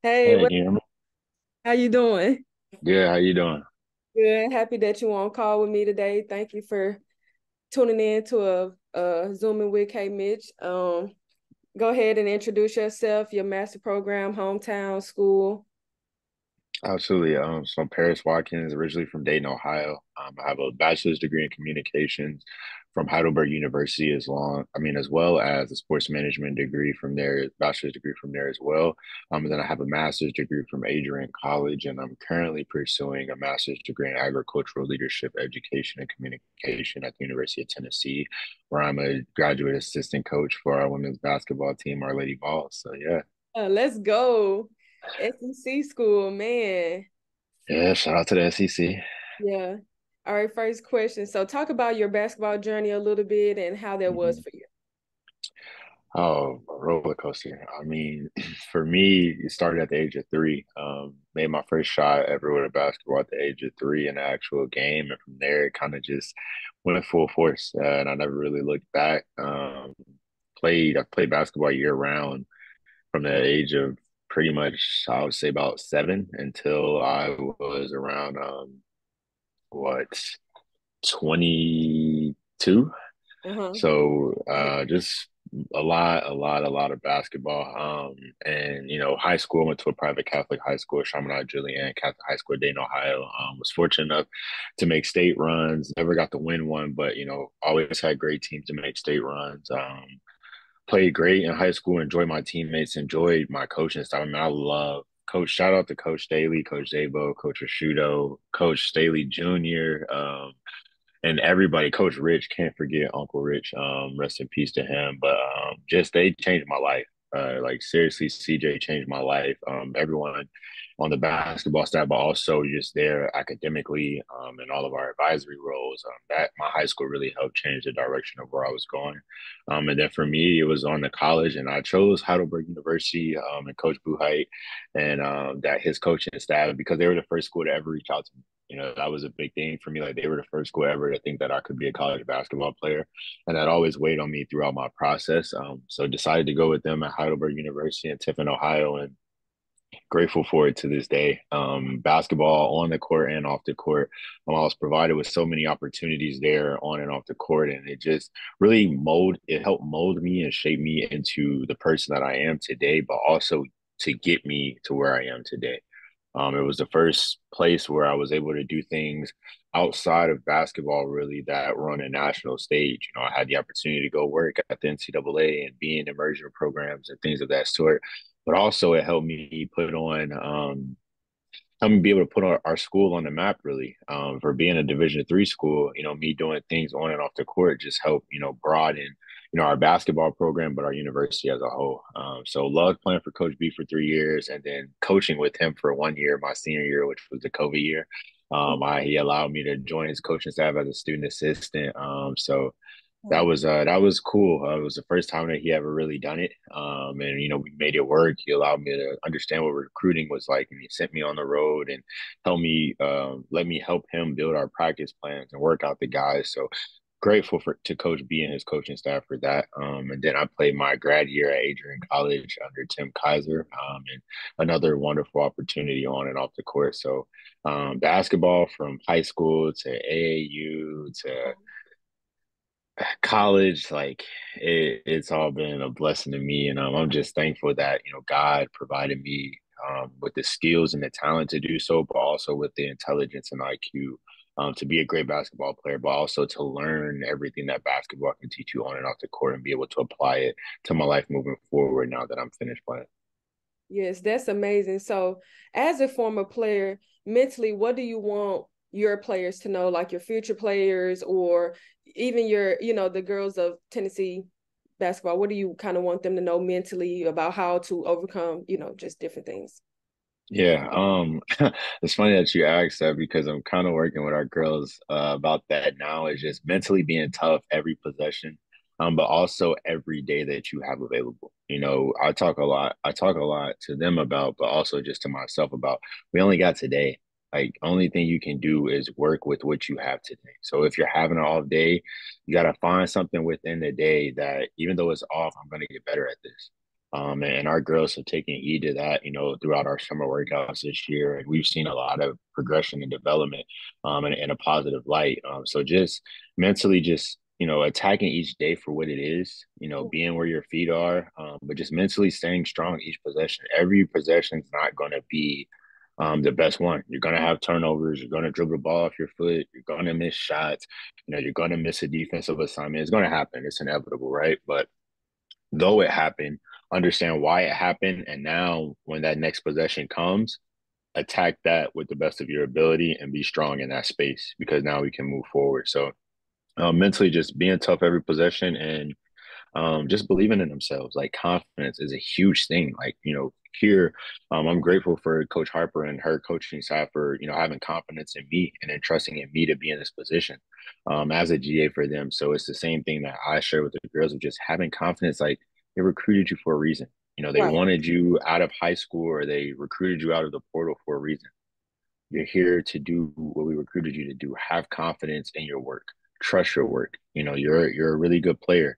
Hey, Hey, can you hear me? how you doing? Good. How you doing? Good. Happy that you on call with me today. Thank you for tuning in to a Zooming with Kaymitch. Go ahead and introduce yourself, your master program, hometown, school. Absolutely. So I'm P'hariz Watkins, originally from Dayton, Ohio. I have a bachelor's degree in communications from Heidelberg University, as well as a sports management degree from there, bachelor's degree from there as well. And then I have a master's degree from Adrian College, and I'm currently pursuing a master's degree in agricultural leadership, education, and communication at the University of Tennessee, where I'm a graduate assistant coach for our women's basketball team, Our Lady Vols. So yeah. Let's go. SEC school, man. Yeah, shout out to the SEC. Yeah. All right, first question. So talk about your basketball journey a little bit and how that was Mhm. for you. Oh, a roller coaster. I mean, for me, it started at the age of three. Made my first shot ever with a basketball at the age of three in an actual game, and from there, it kind of just went full force. And I never really looked back. I played basketball year round from the age of pretty much, I would say about seven until I was around what 22. Uh-huh. So Right. just a lot of basketball. And high school, I went to a private Catholic high school, Chaminade Julian Catholic High School, Dayton, Ohio. Was fortunate enough to make state runs. Never got to win one, but always had great teams to make state runs. Played great in high school. Enjoyed my teammates. Enjoyed my coaching style. I mean, I love Coach. Shout out to Coach Staley, Coach Zabo, Coach Rashudo, Coach Staley Jr. And everybody, Coach Rich, can't forget Uncle Rich. Rest in peace to him. But just they changed my life. Like seriously, CJ changed my life. Everyone on the basketball staff, but also just there academically, and all of our advisory roles. That my high school really helped change the direction of where I was going. And then for me, it was on the college, and I chose Heidelberg University, and Coach Buhite, and that his coaching staff, because they were the first school to ever reach out to me. That was a big thing for me. Like they were the first school ever to think that I could be a college basketball player. And that always weighed on me throughout my process. So decided to go with them at Heidelberg University in Tiffin, Ohio, and grateful for it to this day. Basketball on the court and off the court. I was provided with so many opportunities there on and off the court. And it just it helped mold me and shape me into the person that I am today, but also to get me to where I am today. It was the first place where I was able to do things outside of basketball, really, that were on a national stage. I had the opportunity to go work at the NCAA and be in immersion programs and things of that sort. But also, it helped me be able to put our school on the map, really. For being a Division III school, me doing things on and off the court just helped, broaden our basketball program, but our university as a whole. So loved playing for Coach B for 3 years, and then coaching with him for 1 year, my senior year, which was the COVID year. He allowed me to join his coaching staff as a student assistant. So that was cool. It was the first time that he ever really done it. And we made it work. He allowed me to understand what recruiting was like, and he sent me on the road and let me help him build our practice plans and work out the guys. So grateful to Coach B and his coaching staff for that. And then I played my grad year at Adrian College under Tim Kaiser, and another wonderful opportunity on and off the court. So basketball from high school to AAU to college, like it's all been a blessing to me, and I'm just thankful that God provided me with the skills and the talent to do so, but also with the intelligence and IQ to be a great basketball player, but also to learn everything that basketball can teach you on and off the court and be able to apply it to my life moving forward now that I'm finished playing. Yes, that's amazing. So, as a former player, mentally, what do you want your players to know, like your future players or even the girls of Tennessee basketball? What do you kind of want them to know mentally about how to overcome, just different things? Yeah, it's funny that you asked that because I'm kind of working with our girls about that now. Is just mentally being tough every possession, but also every day that you have available. I talk a lot to them about, but also just to myself about. We only got today. Like, only thing you can do is work with what you have today. So if you're having an off day, you got to find something within the day that, even though it's off, I'm going to get better at this. And our girls have taken heed to that, throughout our summer workouts this year. And we've seen a lot of progression and development in a positive light. So just mentally, just, attacking each day for what it is, being where your feet are, but just mentally staying strong each possession. Every possession is not going to be the best one. You're going to have turnovers. You're going to dribble the ball off your foot. You're going to miss shots. You're going to miss a defensive assignment. It's going to happen. It's inevitable, right? But though it happened, understand why it happened. And now when that next possession comes, attack that with the best of your ability and be strong in that space because now we can move forward. So mentally just being tough every possession and just believing in themselves. Like confidence is a huge thing. Like, here, I'm grateful for Coach Harper and her coaching staff for, having confidence in me and entrusting in me to be in this position as a GA for them. So it's the same thing that I share with the girls of just having confidence. Like they recruited you for a reason. They Right. wanted you out of high school or they recruited you out of the portal for a reason. You're here to do what we recruited you to do. Have confidence in your work. Trust your work. You're a really good player.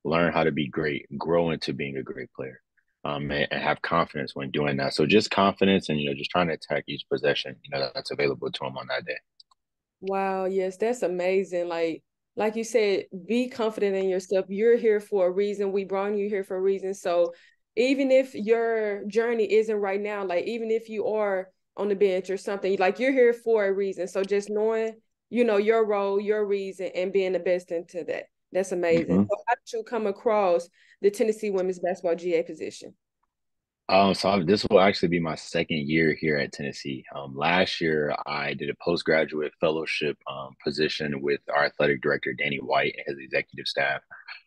Learn how to be great. Grow into being a great player. And have confidence when doing that. So just confidence and just trying to attack each possession, that's available to them on that day. Wow, yes, that's amazing. Like you said, be confident in yourself. You're here for a reason. We brought you here for a reason. So even if your journey isn't right now, like even if you are on the bench or something, like you're here for a reason. So just knowing, your role, your reason, and being the best into that. That's amazing. Mm-hmm. So how did you come across the Tennessee women's basketball GA position? This will actually be my second year here at Tennessee. Last year, I did a postgraduate fellowship position with our athletic director, Danny White, and his executive staff.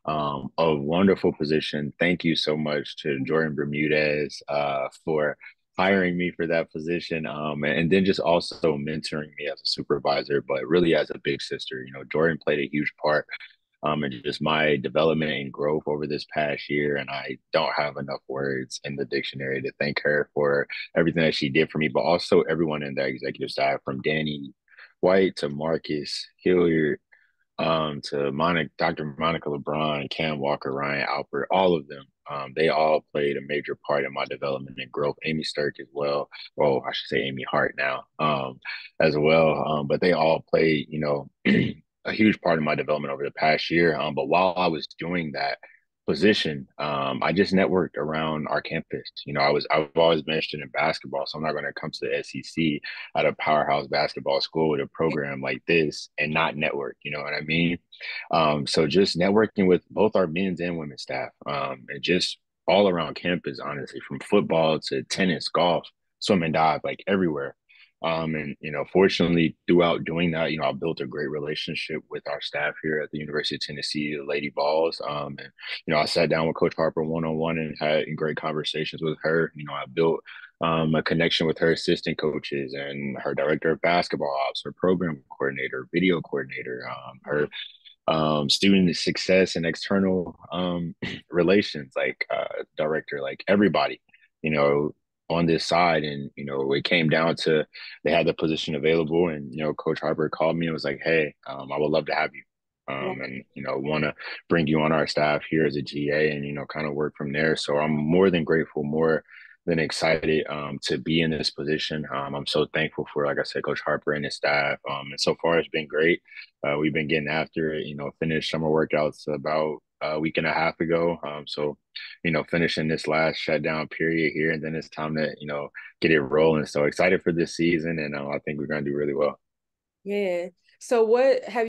A wonderful position. Thank you so much to Jordan Bermudez for hiring me for that position. And then just also mentoring me as a supervisor, but really as a big sister. Jordan played a huge part and just my development and growth over this past year. And I don't have enough words in the dictionary to thank her for everything that she did for me, but also everyone in the executive staff from Danny White to Marcus Hilliard to Dr. Monica LeBron, Cam Walker, Ryan Alpert, all of them. They all played a major part in my development and growth. Amy Sturk as well. Well, I should say Amy Hart now as well. But they all played, a huge part of my development over the past year. But while I was doing that position, I just networked around our campus. I've always been interested in basketball, so I'm not going to come to the SEC at a powerhouse basketball school with a program like this and not network. You know what I mean? So just networking with both our men's and women's staff, and just all around campus, honestly, from football to tennis, golf, swim and dive, like everywhere. And fortunately, throughout doing that, I built a great relationship with our staff here at the University of Tennessee, the Lady Balls. And I sat down with Coach Harper one on one and had great conversations with her. I built a connection with her assistant coaches and her director of basketball ops, her program coordinator, video coordinator, her student success and external relations, like director, like everybody, you know, on this side. And, it came down to they had the position available. And, Coach Harper called me and was like, hey, I would love to have you. And want to bring you on our staff here as a GA and kind of work from there. So I'm more than grateful, more than excited to be in this position. I'm so thankful for, like I said, Coach Harper and his staff. And so far it's been great. We've been getting after it, finished summer workouts about a week and a half ago. So, finishing this last shutdown period here, and then it's time to, get it rolling. So excited for this season, and I think we're going to do really well. Yeah. So what have